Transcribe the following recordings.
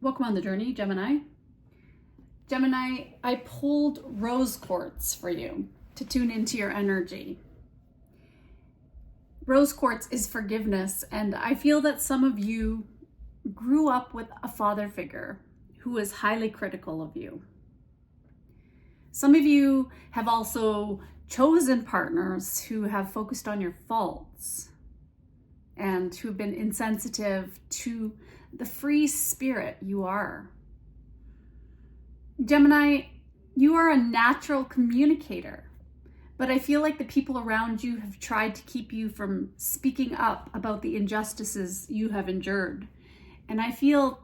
Welcome on the journey, Gemini. Gemini, I pulled rose quartz for you to tune into your energy. Rose quartz is forgiveness, and I feel that some of you grew up with a father figure who is highly critical of you. Some of you have also chosen partners who have focused on your faults and who have been insensitive to the free spirit you are. Gemini, you are a natural communicator, but I feel like the people around you have tried to keep you from speaking up about the injustices you have endured. And I feel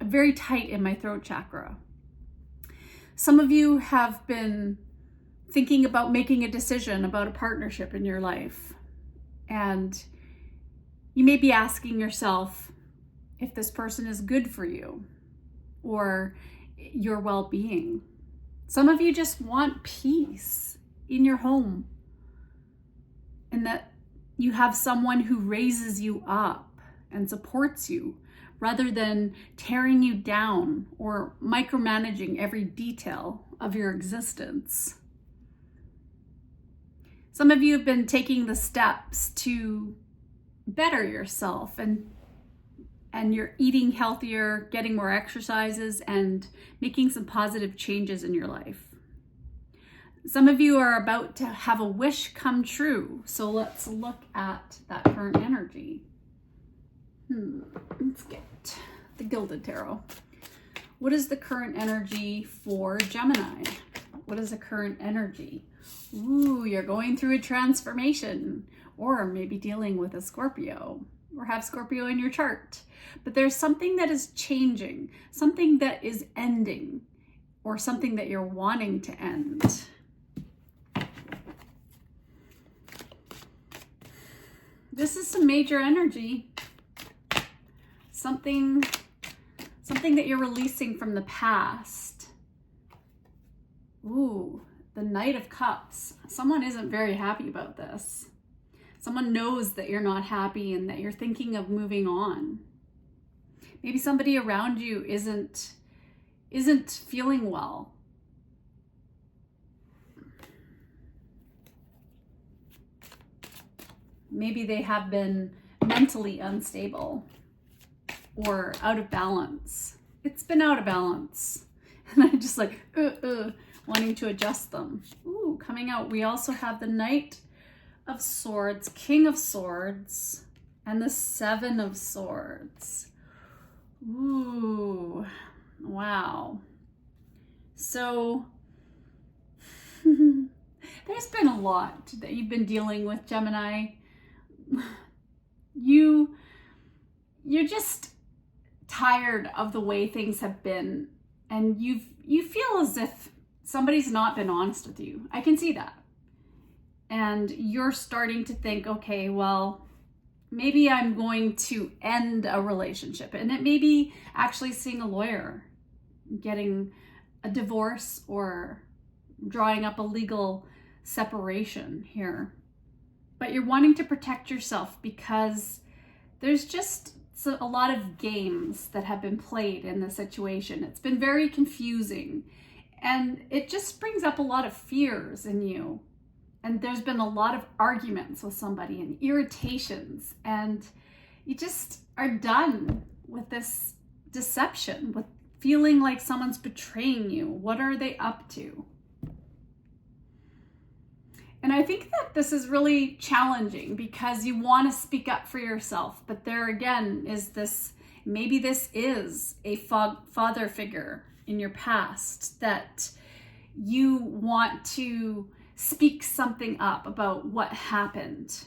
very tight in my throat chakra. Some of you have been thinking about making a decision about a partnership in your life. And you may be asking yourself if this person is good for you or your well-being. Some of you just want peace in your home, and that you have someone who raises you up and supports you rather than tearing you down or micromanaging every detail of your existence. Some of you have been taking the steps to better yourself, and you're eating healthier, getting more exercises, and making some positive changes in your life. Some of you are about to have a wish come true. So let's look at that current energy. Let's get the Gilded Tarot. What is the current energy for Gemini? What is the current energy? Ooh, you're going through a transformation, or maybe dealing with a Scorpio, or have Scorpio in your chart. But there's something that is changing, something that is ending, or something that you're wanting to end. This is some major energy. Something that you're releasing from the past. Ooh, the Knight of Cups. Someone isn't very happy about this. Someone knows that you're not happy and that you're thinking of moving on. Maybe somebody around you isn't feeling well. Maybe they have been mentally unstable or out of balance. It's been out of balance. And I'm just like, wanting to adjust them. Ooh, coming out. We also have the Knight of Swords, King of Swords, and the Seven of Swords. Ooh, wow. So there's been a lot that you've been dealing with, Gemini. You're just tired of the way things have been, and you feel as if somebody's not been honest with you. I can see that. And you're starting to think, okay, well, maybe I'm going to end a relationship. And it may be actually seeing a lawyer, getting a divorce, or drawing up a legal separation here. But you're wanting to protect yourself because there's just a lot of games that have been played in the situation. It's been very confusing, and it just brings up a lot of fears in you. And there's been a lot of arguments with somebody and irritations, and you just are done with this deception, with feeling like someone's betraying you. What are they up to? And I think that this is really challenging because you want to speak up for yourself, but there again is this, maybe this is a father figure in your past that you want to speak something up about what happened.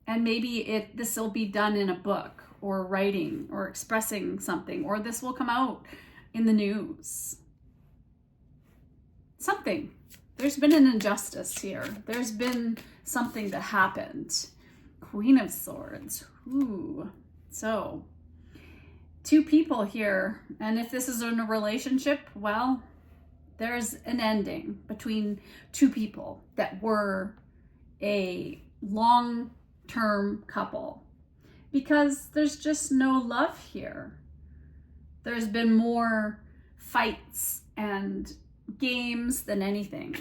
And maybe this will be done in a book or writing or expressing something, or this will come out in the news. Something. There's been an injustice here. There's been something that happened. Queen of Swords. Ooh. So, two people here. And if this is in a relationship, well, there's an ending between two people that were a long-term couple, because there's just no love here. There's been more fights and games than anything.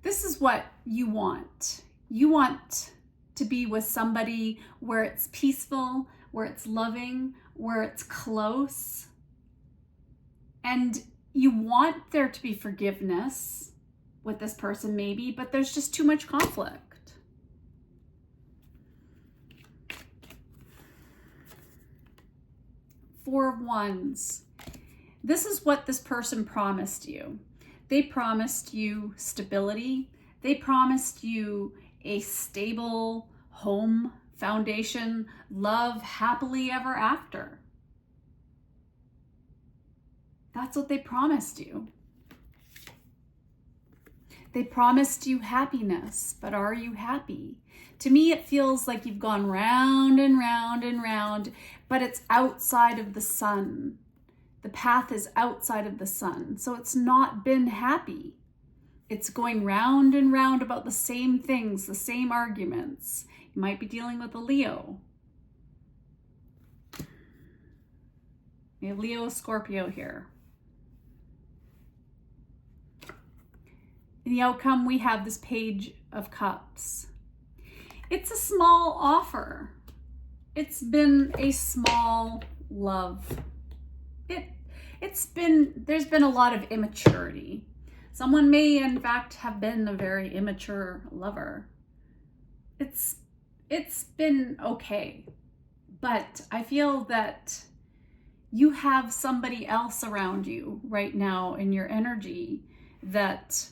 This is what you want. You want to be with somebody where it's peaceful, where it's loving, where it's close. And you want there to be forgiveness with this person maybe, but there's just too much conflict. Four of Wands. This is what this person promised you. They promised you stability. They promised you a stable home foundation, love happily ever after. That's what they promised you. They promised you happiness, but are you happy? To me, it feels like you've gone round and round and round, but it's outside of the sun. The path is outside of the sun, so it's not been happy. It's going round and round about the same things, the same arguments. You might be dealing with a Leo. We have Leo, Scorpio here. In the outcome, we have this Page of Cups. It's a small offer. It's been a small love. There's been a lot of immaturity. Someone may, in fact, have been a very immature lover. It's been okay. But I feel that you have somebody else around you right now in your energy that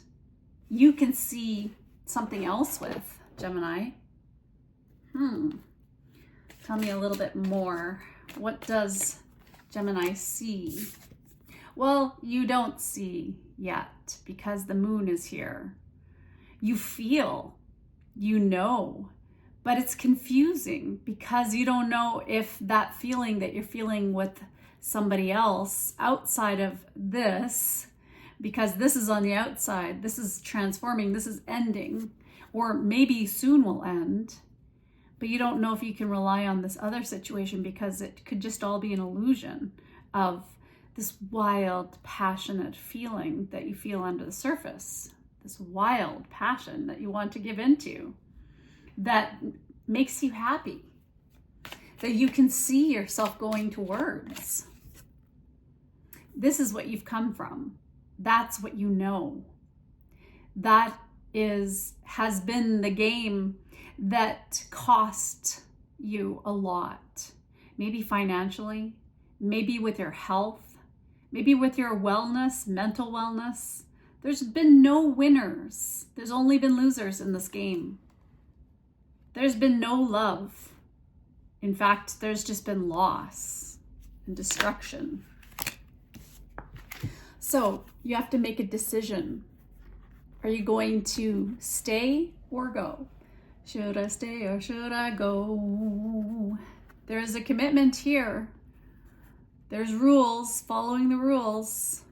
you can see something else with, Gemini. Tell me a little bit more. What does Gemini see? Well, you don't see yet because the moon is here. You feel, you know, but it's confusing because you don't know if that feeling that you're feeling with somebody else outside of this, because this is on the outside, this is transforming, this is ending, or maybe soon will end, but you don't know if you can rely on this other situation because it could just all be an illusion of this wild, passionate feeling that you feel under the surface, this wild passion that you want to give into, that makes you happy, that you can see yourself going towards. This is what you've come from. That's what you know. That has been the game that cost you a lot. Maybe financially, maybe with your health, maybe with your wellness, mental wellness. There's been no winners. There's only been losers in this game. There's been no love. In fact, there's just been loss and destruction. So you have to make a decision. Are you going to stay or go? Should I stay or should I go? There is a commitment here. There's rules, following the rules.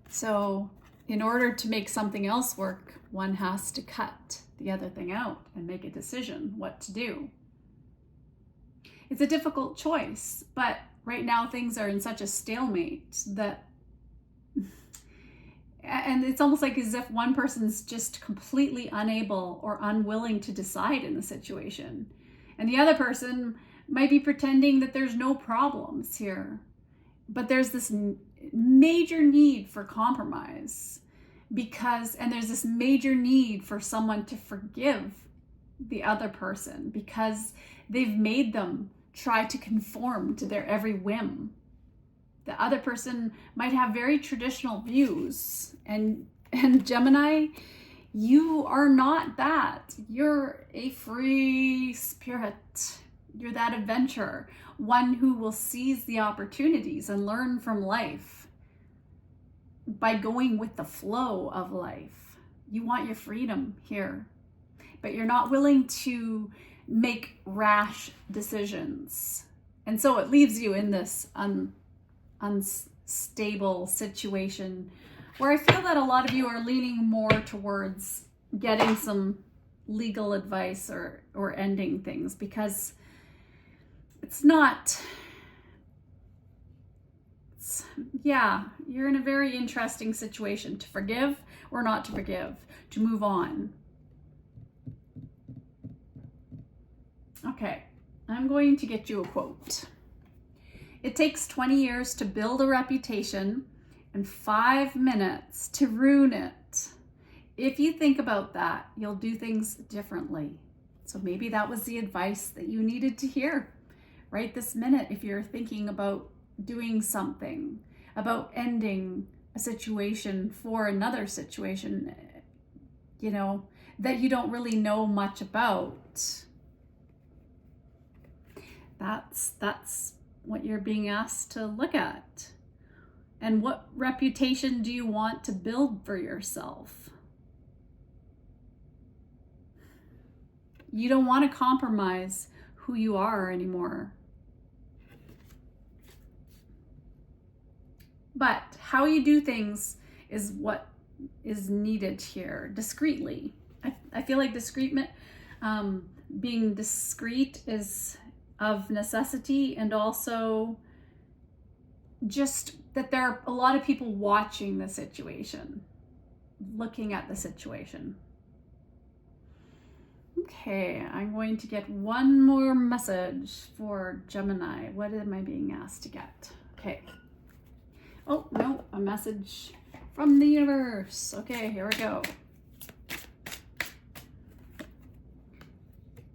So in order to make something else work, one has to cut the other thing out and make a decision what to do. It's a difficult choice, but right now things are in such a stalemate that, and it's almost like as if one person's just completely unable or unwilling to decide in the situation. And the other person might be pretending that there's no problems here, but there's this major need for compromise and there's this major need for someone to forgive the other person because they've made them try to conform to their every whim. The other person might have very traditional views, and Gemini, you are not that. You're a free spirit. You're that adventurer, one who will seize the opportunities and learn from life by going with the flow of life. You want your freedom here, but you're not willing to make rash decisions. And so it leaves you in this unstable situation where I feel that a lot of you are leaning more towards getting some legal advice or ending things, because it's not, yeah, you're in a very interesting situation, to forgive or not to forgive, to move on. Okay, I'm going to get you a quote. It takes 20 years to build a reputation and 5 minutes to ruin it. If you think about that, you'll do things differently. So maybe that was the advice that you needed to hear right this minute. If you're thinking about doing something, about ending a situation for another situation, you know, that you don't really know much about. That's what you're being asked to look at. And what reputation do you want to build for yourself? You don't want to compromise who you are anymore. But how you do things is what is needed here, discreetly. I feel like being discreet is of necessity, and also just that there are a lot of people watching the situation, looking at the situation. Okay, I'm going to get one more message for Gemini. What am I being asked to get? Okay. Oh, no, a message from the universe. Okay, here we go.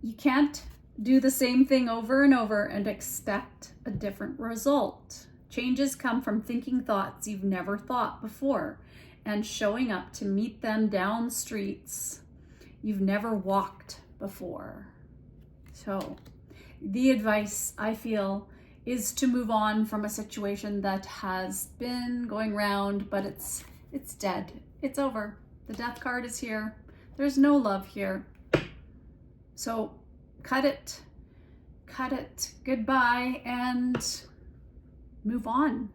You can't do the same thing over and over and expect a different result. Changes come from thinking thoughts you've never thought before and showing up to meet them down streets you've never walked before. So the advice, I feel, is to move on from a situation that has been going round, but it's dead. It's over. The death card is here. There's no love here. So cut it goodbye and move on.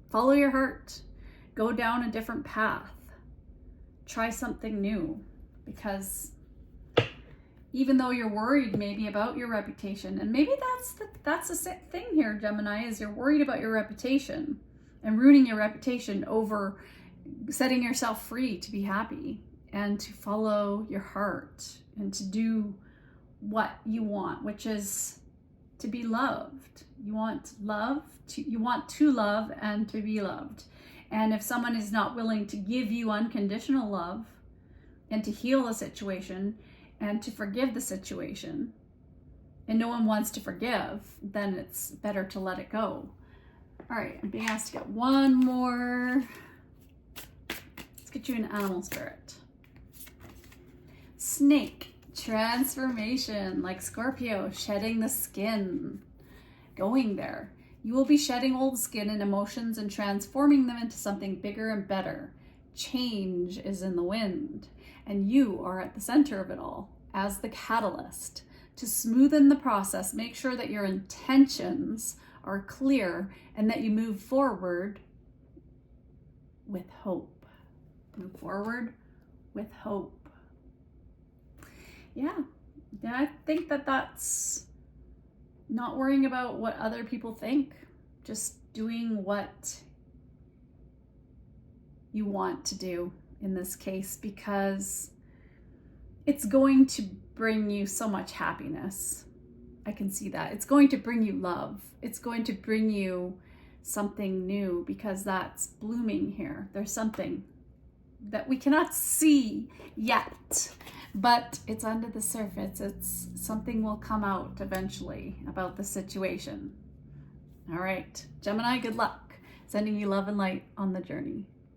Follow your heart. Go down a different path. Try something new, because even though you're worried maybe about your reputation, and maybe that's the thing here, Gemini, is you're worried about your reputation and ruining your reputation over setting yourself free to be happy and to follow your heart and to do what you want, which is to be loved. You want to love and to be loved. And if someone is not willing to give you unconditional love and to heal the situation and to forgive the situation, and no one wants to forgive, then it's better to let it go. All right, I'm being asked to get one more. Let's get you an animal spirit. Snake. Transformation, like Scorpio, shedding the skin. Going there. You will be shedding old skin and emotions and transforming them into something bigger and better. Change is in the wind, and you are at the center of it all as the catalyst. To smoothen the process, make sure that your intentions are clear and that you move forward with hope. Move forward with hope. Yeah, I think that's not worrying about what other people think, just doing what you want to do in this case, because it's going to bring you so much happiness. I can see that. It's going to bring you love. It's going to bring you something new, because that's blooming here. There's something that we cannot see yet, but it's under the surface. It's something will come out eventually about the situation. All right, Gemini, good luck. Sending you love and light on the journey.